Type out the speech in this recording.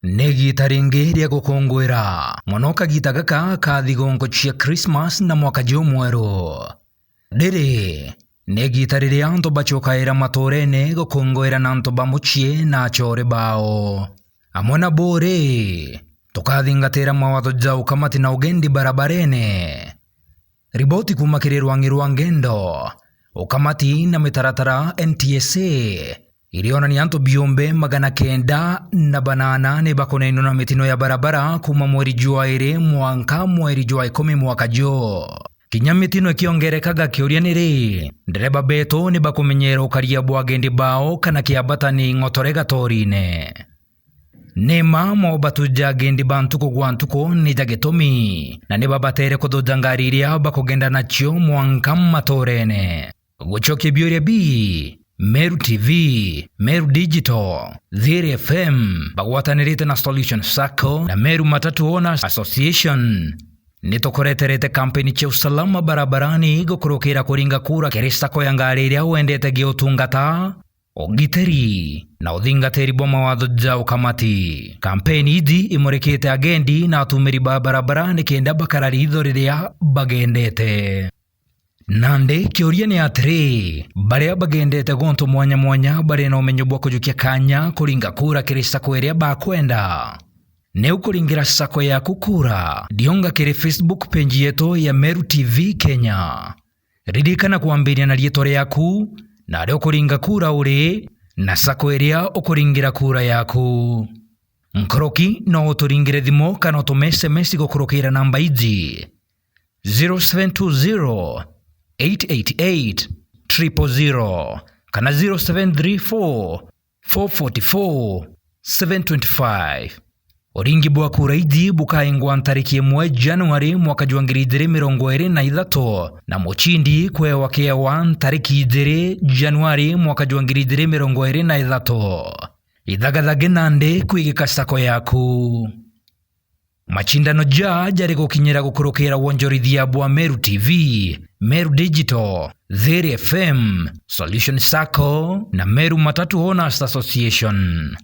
Nĩ gita ringi ria gukungwira muno kagita gaka ka thigongo cia Christmas na mwaka mweru. Riri nĩ gita riria antu bacokaira maturene gukungwira na antu bamucie na achore bao amwe na buri tukathingatira mawatho ja ukamati na ugendi barabarani. Riboti kuma kiri rwangi rwa ngendo ukamati na mitaratara NTSA ilionania antu biumbe 908 bakonaino na mitino ya barabara kuma mweri jua 2 mwanka mweri jua 10 mwaka jo. Kinya mitino ikiongerekaga kiuria niri ndereba beto ni bakumenyera ukaria bwagendi bao kana kiabatani ngotorega torine. Nema mo batuja gendi bantuko gwantuko ni jagetomi na ne babatere kudoja ngari iria bakugenda nacio mwanka matorene. Guchoke biuria bi Meru TV, Meru Digital, Thiiri FM, bagwatanirite na Solution Sacco na Meru Matatu Owners Association. Nitokoreterete kampeni cha Usalama Barabarani gukurukira kuringa kura kiri Sacco ya ngari iria wendete giutungata ugiteri na uthingatiri bwa mawatho ja ukamati. Kampeni ithi imurikite agendi na atumiri ba barabarani kenda bakarari itho riria bagendete. Nande kiuria ni atiri baria bagendete gonto mwanya mwanya bari na umenyo bwa kujukia kanya kuringa kura kiri Sacco iria bakwenda. Ne ukuringira Sacco ya kukura dionga kiri Facebook page yetu ya Meru TV Kenya. Ridikana kuambiria na rieto riaku na rio kuringa kura uri na Sacco iria ukuringira kura yaku. Nkoroki no uturingire thimo kana utume SMS gukurukira namba izi 0720 888 000 kana 0734 444 725. Uringi bwa kura ithi bukaingwa ntariki 1 Januari mwaka 2023 na muchindi kwewa kiewa ntariki 2 Januari mwaka 2023. Ithagathage nande kwigika Sacco yaku. Machindano jari gukinyira gukurukira wonjorithia bwa Meru TV, Meru Digital, Thiiri FM, Solution Sacco na Meru Matatu Owners Association.